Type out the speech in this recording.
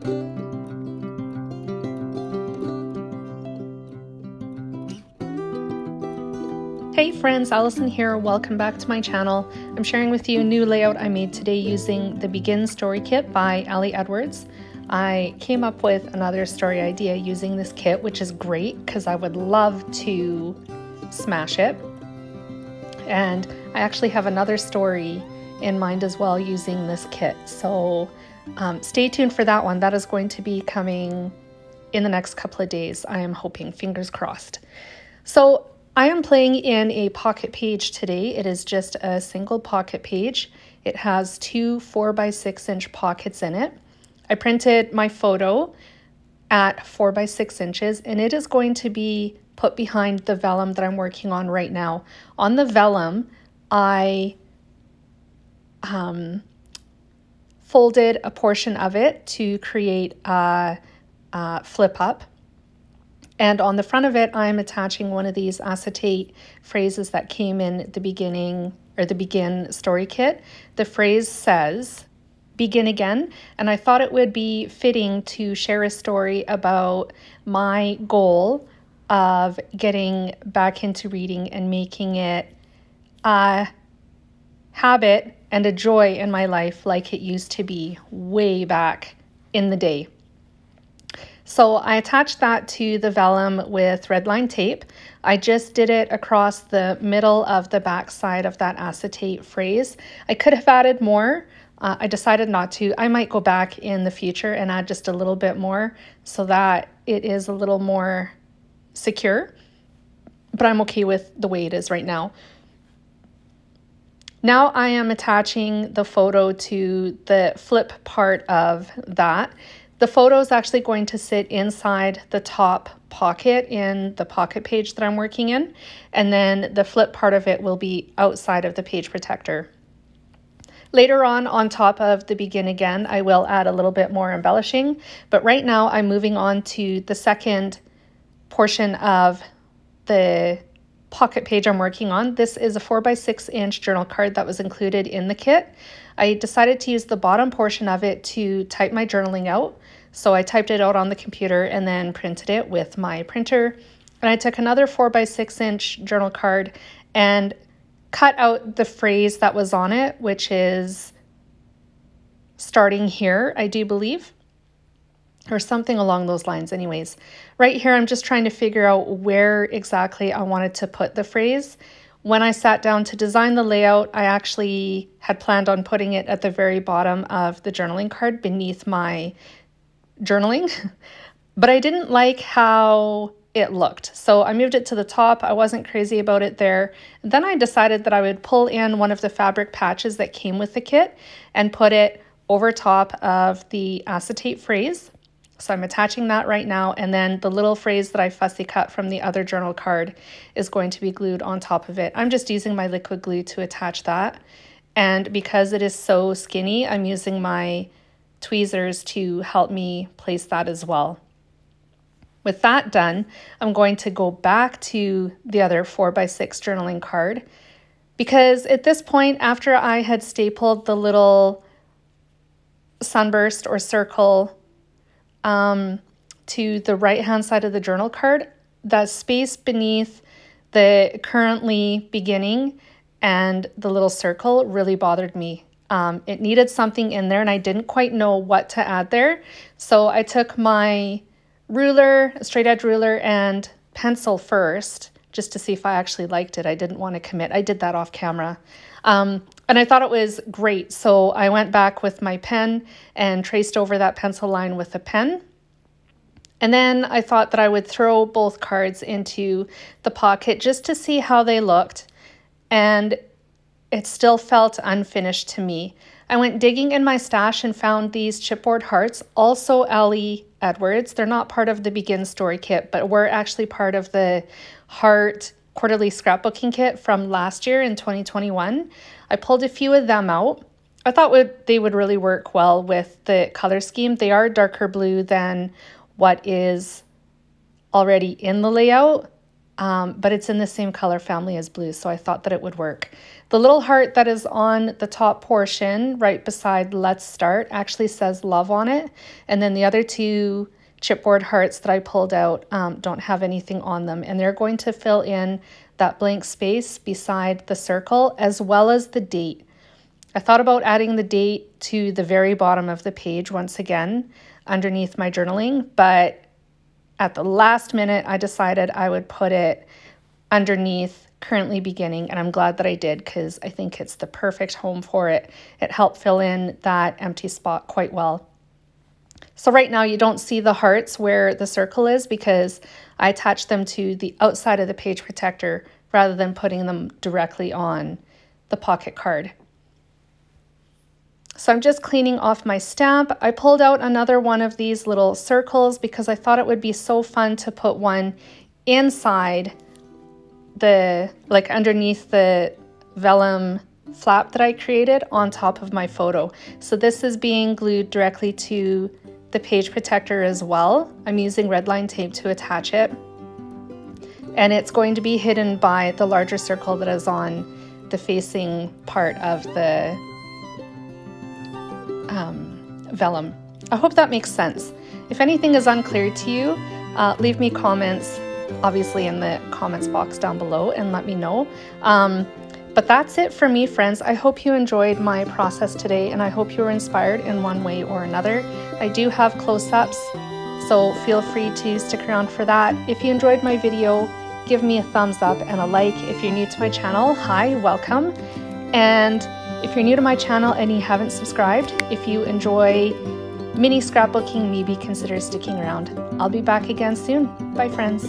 Hey friends, Allison here. Welcome back to my channel. I'm sharing with you a new layout I made today using the Begin Story Kit by Ali Edwards. I came up with another story idea using this kit, which is great because I would love to smash it. And I actually have another story in mind as well using this kit. So stay tuned for that one. That is going to be coming in the next couple of days. I am hoping, fingers crossed. So I am playing in a pocket page today. It is just a single pocket page. It has two 4x6 inch pockets in it. I printed my photo at 4x6 inches, and it is going to be put behind the vellum that I'm working on right now. On the vellum, I folded a portion of it to create a flip up. And on the front of it, I'm attaching one of these acetate phrases that came in the beginning, or the Begin Story Kit. The phrase says, "Begin again," and I thought it would be fitting to share a story about my goal of getting back into reading and making it a habit and a joy in my life like it used to be way back in the day. So I attached that to the vellum with red line tape. I just did it across the middle of the back side of that acetate phrase. I could have added more. I decided not to. I might go back in the future and add just a little bit more so that it is a little more secure, but I'm okay with the way it is right now. Now I am attaching the photo to the flip part of that. The photo is actually going to sit inside the top pocket in the pocket page that I'm working in, and then the flip part of it will be outside of the page protector. Later on top of the Begin Again, I will add a little bit more embellishing, but right now I'm moving on to the second portion of the pocket page I'm working on. This is a 4x6 inch journal card that was included in the kit. I decided to use the bottom portion of it to type my journaling out. So I typed it out on the computer and then printed it with my printer. And I took another 4x6 inch journal card and cut out the phrase that was on it, which is starting here, I do believe, or something along those lines anyways. Right here, I'm just trying to figure out where exactly I wanted to put the phrase. When I sat down to design the layout, I actually had planned on putting it at the very bottom of the journaling card beneath my journaling, but I didn't like how it looked. So I moved it to the top. I wasn't crazy about it there. Then I decided that I would pull in one of the fabric patches that came with the kit and put it over top of the acetate phrase. So I'm attaching that right now, and then the little phrase that I fussy cut from the other journal card is going to be glued on top of it. I'm just using my liquid glue to attach that, and because it is so skinny, I'm using my tweezers to help me place that as well. With that done, I'm going to go back to the other 4x6 journaling card, because at this point, after I had stapled the little sunburst or circle to the right-hand side of the journal card, that space beneath the currently beginning and the little circle really bothered me. It needed something in there and I didn't quite know what to add there. So I took my ruler, a straight edge ruler, and pencil first, just to see if I actually liked it. I didn't want to commit. I did that off camera. And I thought it was great. So I went back with my pen and traced over that pencil line with a pen. And then I thought that I would throw both cards into the pocket just to see how they looked. And it still felt unfinished to me. I went digging in my stash and found these chipboard hearts, also Ali Edwards. They're not part of the Begin Story Kit, but were actually part of the Heart Quarterly Scrapbooking Kit from last year in 2021. I pulled a few of them out. I thought they would really work well with the color scheme. They are darker blue than what is already in the layout, but it's in the same color family as blue, so I thought that it would work. The little heart that is on the top portion right beside Let's Start actually says love on it. And then the other two chipboard hearts that I pulled out don't have anything on them. And they're going to fill in that blank space beside the circle as well as the date. I thought about adding the date to the very bottom of the page once again underneath my journaling, but at the last minute I decided I would put it underneath currently beginning, and I'm glad that I did because I think it's the perfect home for it. It helped fill in that empty spot quite well. So right now you don't see the hearts where the circle is because I attached them to the outside of the page protector rather than putting them directly on the pocket card. So I'm just cleaning off my stamp. I pulled out another one of these little circles because I thought it would be so fun to put one inside like underneath the vellum flap that I created on top of my photo. So this is being glued directly to the page protector as well. I'm using red line tape to attach it. And it's going to be hidden by the larger circle that is on the facing part of the vellum. I hope that makes sense. If anything is unclear to you, leave me comments obviously in the comments box down below and let me know. But that's it for me, friends. I hope you enjoyed my process today and I hope you were inspired in one way or another. I do have close-ups, so feel free to stick around for that. If you enjoyed my video, give me a thumbs up and a like. If you're new to my channel, hi, welcome. And if you're new to my channel and you haven't subscribed, if you enjoy mini scrapbooking, maybe consider sticking around. I'll be back again soon. Bye, friends.